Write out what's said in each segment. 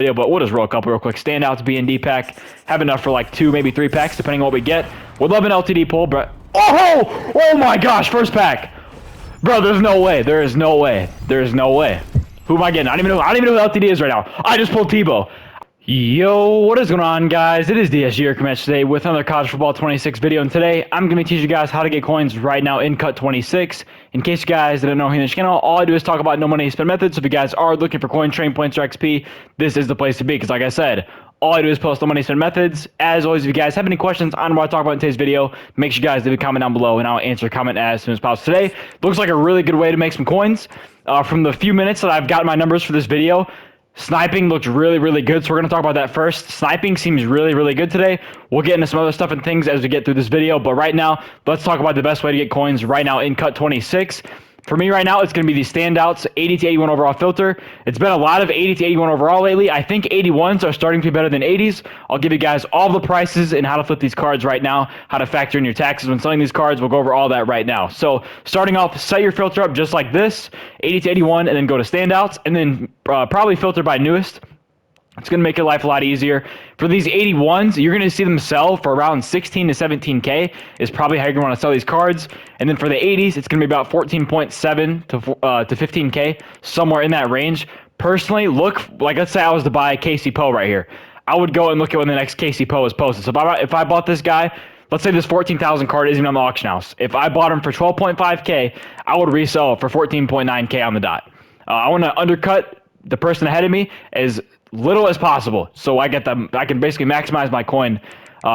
video, but we'll just roll a couple real quick. Standouts, B&D pack. Have enough for like 2, maybe 3 packs, depending on what we get. Would love an LTD pull, but oh my gosh, first pack. Bro, there's no way. There is no way. There is no way. Who am I getting? I don't even know who LTD is right now. I just pulled Tebow. Yo, what is going on, guys? It is DSG here, Comanche today with another College Football 26 video, and today I'm going to teach you guys how to get coins right now in Cut 26. In case you guys didn't know here in this channel, all I do is talk about no money spend methods. So if you guys are looking for coin train points or XP, this is the place to be, because like I said, all I do is post no money spend methods. As always, if you guys have any questions on what I talk about in today's video, make sure you guys leave a comment down below, and I'll answer a comment as soon as possible. Today looks like a really good way to make some coins. From the few minutes that I've gotten my numbers for this video, sniping looked really good, so we're going to talk about that first. Sniping seems really good today. We'll get into some other stuff and things as we get through this video, but right now, let's talk about the best way to get coins right now in Cut 26. For me right now, it's going to be the Standouts 80 to 81 overall filter. It's been a lot of 80 to 81 overall lately. I think 81s are starting to be better than 80s. I'll give you guys all the prices and how to flip these cards right now, how to factor in your taxes when selling these cards. We'll go over all that right now. So starting off, set your filter up just like this, 80 to 81, and then go to Standouts, and then probably filter by newest. It's going to make your life a lot easier. For these 81s, you're going to see them sell for around 16 to 17K is probably how you're going to want to sell these cards. And then for the 80s, it's going to be about 14.7 to 15K, somewhere in that range. Personally, look, like let's say I was to buy Casey Poe right here. I would go and look at when the next Casey Poe is posted. So if I bought this guy, let's say this 14,000 card isn't on the auction house. If I bought him for 12.5K, I would resell it for 14.9K on the dot. I want to undercut the person ahead of me as little as possible, so I can basically maximize my coin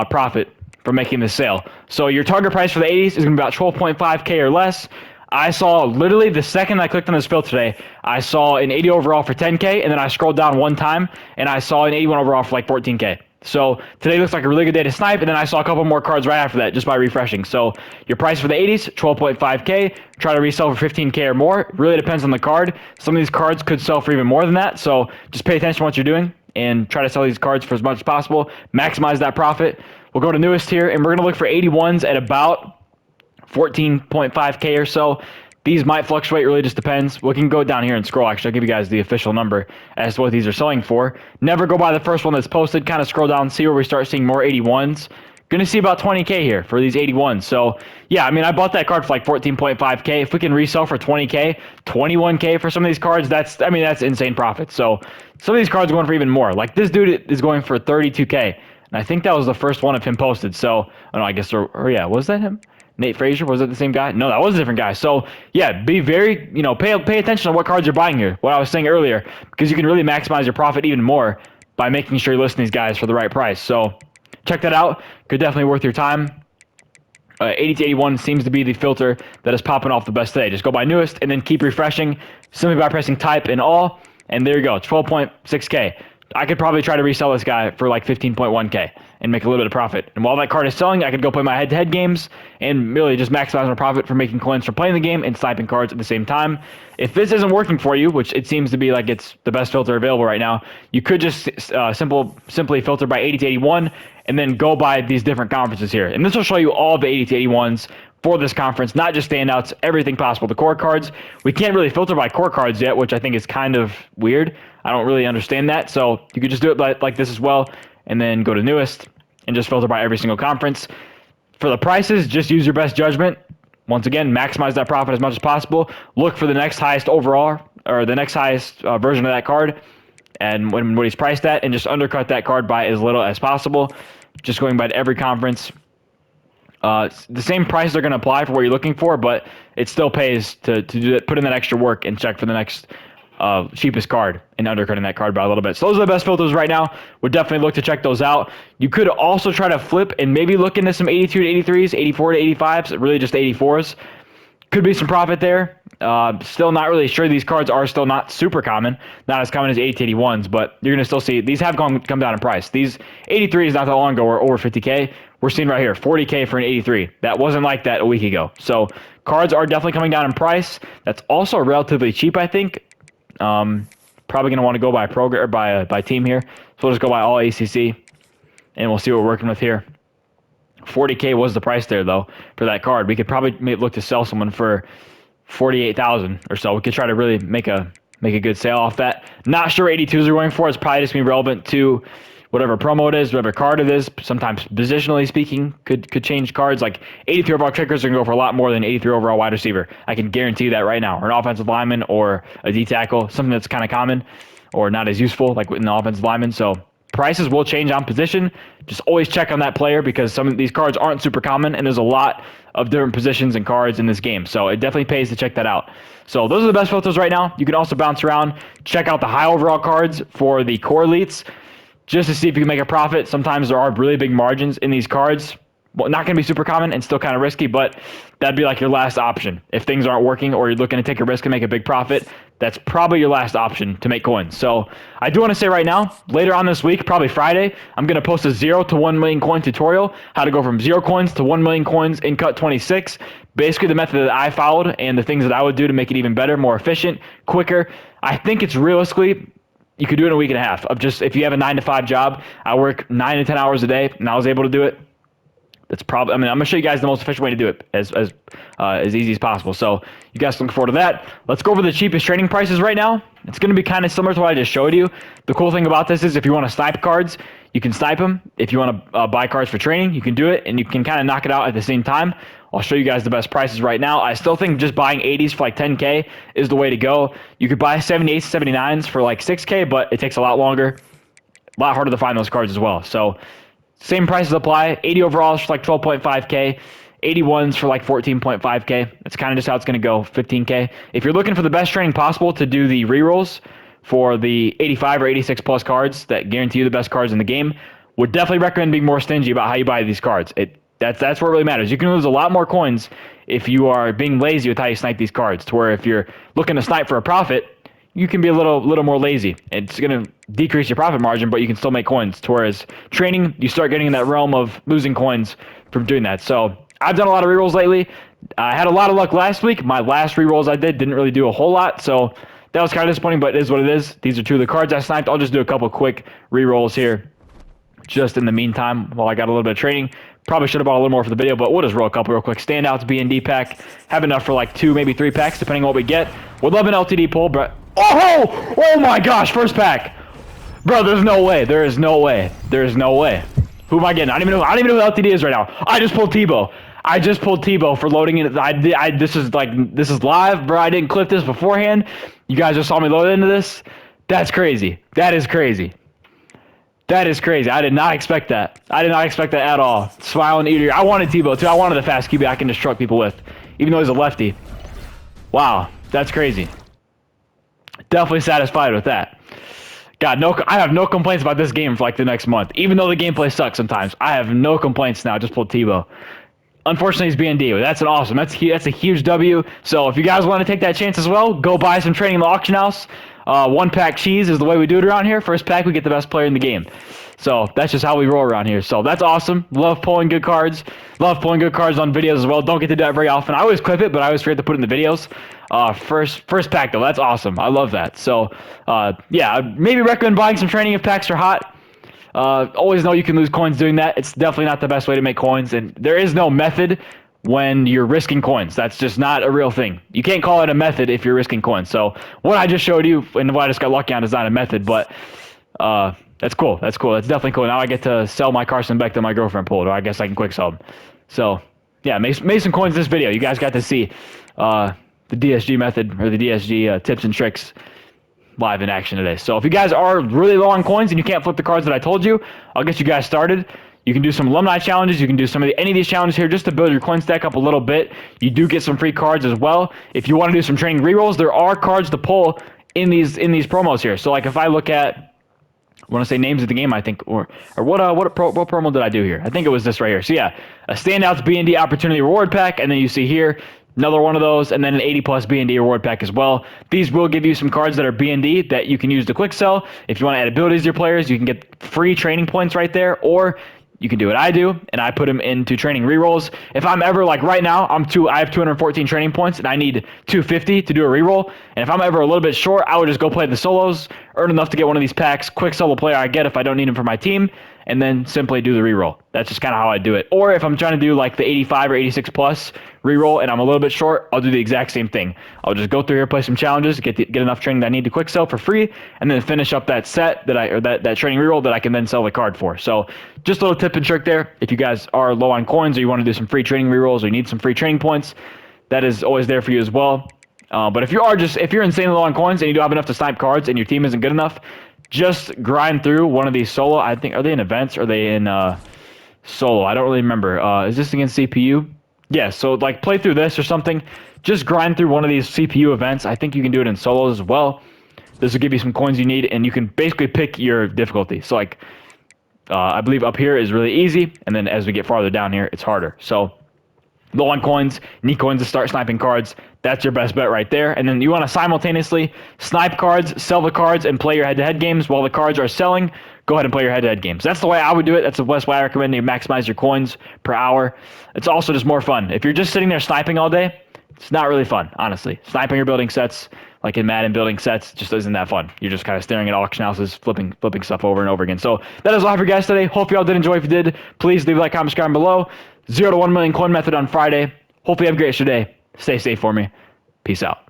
profit from making this sale. So your target price for the 80s is going to be about 12.5K or less. I saw literally the second I clicked on this filter today, I saw an 80 overall for 10K, and then I scrolled down one time and I saw an 81 overall for like 14K. So today looks like a really good day to snipe, and then I saw a couple more cards right after that just by refreshing. So your price for the 80s, 12.5K. Try to resell for 15K or more. It really depends on the card. Some of these cards could sell for even more than that, so just pay attention to what you're doing and try to sell these cards for as much as possible. Maximize that profit. We'll go to newest here, and we're going to look for 81s at about 14.5K or so. These might fluctuate, really just depends. We can go down here and scroll. Actually, I'll give you guys the official number as to what these are selling for. Never go by the first one that's posted. Kind of scroll down and see where we start seeing more 81s. Going to see about 20K here for these 81s. So, yeah, I mean, I bought that card for like 14.5K. If we can resell for 20K, 21K for some of these cards, that's insane profit. So, some of these cards are going for even more. Like, this dude is going for 32K. And I think that was the first one of him posted. So, I don't know, I guess, or yeah, was that him? Nate Frazier, was it the same guy? No, that was a different guy. So, yeah, be very, pay attention to what cards you're buying here, what I was saying earlier, because you can really maximize your profit even more by making sure you're listing these guys for the right price. So, check that out. Could definitely worth your time. 80 to 81 seems to be the filter that is popping off the best today. Just go by newest and then keep refreshing simply by pressing type in all, and there you go, 12.6K. I could probably try to resell this guy for like 15.1K and make a little bit of profit. And while that card is selling, I could go play my head-to-head games and really just maximize my profit for making coins from playing the game and sniping cards at the same time. If this isn't working for you, which it seems to be like it's the best filter available right now, you could just simply filter by 80 to 81 and then go by these different conferences here. And this will show you all the 80 to 81s for this conference, not just standouts, everything possible. The core cards, we can't really filter by core cards yet, which I think is kind of weird. I don't really understand that. So you could just do it like this as well, and then go to newest and just filter by every single conference. For the prices, just use your best judgment. Once again, maximize that profit as much as possible. Look for the next highest overall, or the next highest version of that card, and what he's priced at, and just undercut that card by as little as possible. Just going by every conference. The same price are going to apply for what you're looking for, but it still pays to do that, put in that extra work and check for the next cheapest card and undercutting that card by a little bit. So those are the best filters right now. Would definitely look to check those out. You could also try to flip and maybe look into some 82 to 83s, 84 to 85s, really just 84s. Could be some profit there. Still not really sure. These cards are still not super common. Not as common as 80 to 81s, but you're going to still see these have come down in price. These 83s not that long ago were over 50K. We're seeing right here 40K for an 83. That wasn't like that a week ago. So cards are definitely coming down in price. That's also relatively cheap, I think. Probably going to want to go by program or by team here. So we'll just go by all ACC, and we'll see what we're working with here. 40K was the price there, though, for that card. We could probably look to sell someone for 48,000 or so. We could try to really make a make a good sale off that. Not sure 82s are going for. It's probably just going to be relevant to whatever promo it is, whatever card it is. Sometimes positionally speaking, could change cards. Like 83 overall kickers are going to go for a lot more than 83 overall wide receiver. I can guarantee you that right now. Or an offensive lineman or a D tackle, something that's kind of common or not as useful like in the offensive lineman. So prices will change on position. Just always check on that player because some of these cards aren't super common and there's a lot of different positions and cards in this game. So it definitely pays to check that out. So those are the best filters right now. You can also bounce around, check out the high overall cards for the core elites just to see if you can make a profit. Sometimes there are really big margins in these cards. Well, not going to be super common and still kind of risky, but that'd be like your last option. If things aren't working or you're looking to take a risk and make a big profit, that's probably your last option to make coins. So I do want to say right now, later on this week, probably Friday, I'm going to post a 0 to 1 million coin tutorial, how to go from 0 coins to 1 million coins in Cut 26. Basically the method that I followed and the things that I would do to make it even better, more efficient, quicker. I think it's realistically, you could do it in a week and a half of just, if you have a 9 to 5 job, I work 9 to 10 hours a day and I was able to do it. That's probably, I mean, I'm going to show you guys the most efficient way to do it as easy as possible. So you guys look forward to that. Let's go over the cheapest trading prices right now. It's going to be kind of similar to what I just showed you. The cool thing about this is if you want to snipe cards, you can snipe them. If you want to buy cards for training, you can do it and you can kind of knock it out at the same time. I'll show you guys the best prices right now. I still think just buying 80s for like 10K is the way to go. You could buy 78s, 79s for like 6K, but it takes a lot longer, a lot harder to find those cards as well. So same prices apply. 80 overalls for like 12.5K, 81s for like 14.5K. That's kind of just how it's going to go, 15K. If you're looking for the best training possible to do the rerolls for the 85 or 86 plus cards that guarantee you the best cards in the game, would definitely recommend being more stingy about how you buy these cards. That's what really matters. You can lose a lot more coins if you are being lazy with how you snipe these cards, to where if you're looking to snipe for a profit, you can be a little more lazy. It's going to decrease your profit margin, but you can still make coins. Whereas training, you start getting in that realm of losing coins from doing that. So I've done a lot of rerolls lately. I had a lot of luck last week. My last rerolls I didn't really do a whole lot. So that was kind of disappointing, but it is what it is. These are two of the cards I sniped. I'll just do a couple quick rerolls here just in the meantime while I got a little bit of training. Probably should have bought a little more for the video, but we'll just roll a couple real quick. Standouts, BND pack. Have enough for like 2, maybe 3 packs, depending on what we get. Would love an LTD pull, but oh my gosh, first pack. Bro, there's no way. There is no way. There is no way. Who am I getting? I don't even know who LTD is right now. I just pulled Tebow. I just pulled Tebow for loading it. This is live, bro. I didn't clip this beforehand. You guys just saw me load into this. That's crazy. That is crazy. That is crazy. I did not expect that. I did not expect that at all. Smiling eater. I wanted Tebow too. I wanted the fast QB I can just truck people with, even though he's a lefty. Wow, that's crazy. Definitely satisfied with that. God, I have no complaints about this game for like the next month. Even though the gameplay sucks sometimes, I have no complaints now. Just pulled Tebow. Unfortunately, he's BND. That's an awesome. That's a huge W. So if you guys want to take that chance as well, go buy some training in the auction house. 1 pack cheese is the way we do it around here. First pack, we get the best player in the game. So that's just how we roll around here. So that's awesome. Love pulling good cards. Love pulling good cards on videos as well. Don't get to do that very often. I always clip it, but I always forget to put it in the videos. First pack though, that's awesome. I love that. So yeah, maybe recommend buying some training if packs are hot. Always know you can lose coins doing that. It's definitely not the best way to make coins, and there is no method when you're risking coins. That's just not a real thing. You can't call it a method if you're risking coins. So what I just showed you and what I just got lucky on is not a method, but that's cool. That's cool. That's definitely cool. Now I get to sell my Carson Beck that my girlfriend pulled, or I guess I can quick sell them. So yeah, made some coins this video. You guys got to see the DSG method, or the DSG tips and tricks live in action today. So if you guys are really low on coins and you can't flip the cards that I told you, I'll get you guys started. You can do some alumni challenges. You can do any of these challenges here just to build your coin stack up a little bit. You do get some free cards as well. If you want to do some training rerolls, there are cards to pull in these promos here. So like if I look at, I want to say names of the game, I think, or what promo did I do here? I think it was this right here. So yeah, a standouts BND opportunity reward pack, and then you see here another one of those, and then an 80 plus BND reward pack as well. These will give you some cards that are BND that you can use to quick sell. If you want to add abilities to your players, you can get free training points right there, or you can do what I do, and I put them into training rerolls. If I'm ever, like right now, I have 214 training points, and I need 250 to do a reroll. And if I'm ever a little bit short, I would just go play the solos, earn enough to get one of these packs, quick sell the player I get if I don't need him for my team, and then simply do the reroll. That's just kind of how I do it. Or if I'm trying to do like the 85 or 86 plus reroll and I'm a little bit short, I'll do the exact same thing. I'll just go through here, play some challenges, get enough training that I need to quick sell for free, and then finish up that set that training reroll that I can then sell the card for. So just a little tip and trick there. If you guys are low on coins or you want to do some free training rerolls or you need some free training points, that is always there for you as well. But if you're insanely low on coins and you don't have enough to snipe cards and your team isn't good enough, just grind through one of these solo. I think, are they in events or are they in solo? I don't really remember. Is this against CPU? Yeah, so like play through this or something. Just grind through one of these CPU events. I think you can do it in solos as well. This will give you some coins you need, and you can basically pick your difficulty. So like, I believe up here is really easy, and then as we get farther down here, it's harder. So low on coins, need coins to start sniping cards. That's your best bet right there. And then you want to simultaneously snipe cards, sell the cards, and play your head-to-head games while the cards are selling. Go ahead and play your head-to-head games. That's the way I would do it. That's the best way I recommend you maximize your coins per hour. It's also just more fun. If you're just sitting there sniping all day, it's not really fun, honestly. Sniping or building sets, like in Madden building sets, just isn't that fun. You're just kind of staring at auction houses, flipping stuff over and over again. So that is all for you guys today. Hope you all did enjoy. If you did, please leave a like, comment, subscribe below. 0 to 1 million coin method on Friday. Hopefully you have a great day. Stay safe for me. Peace out.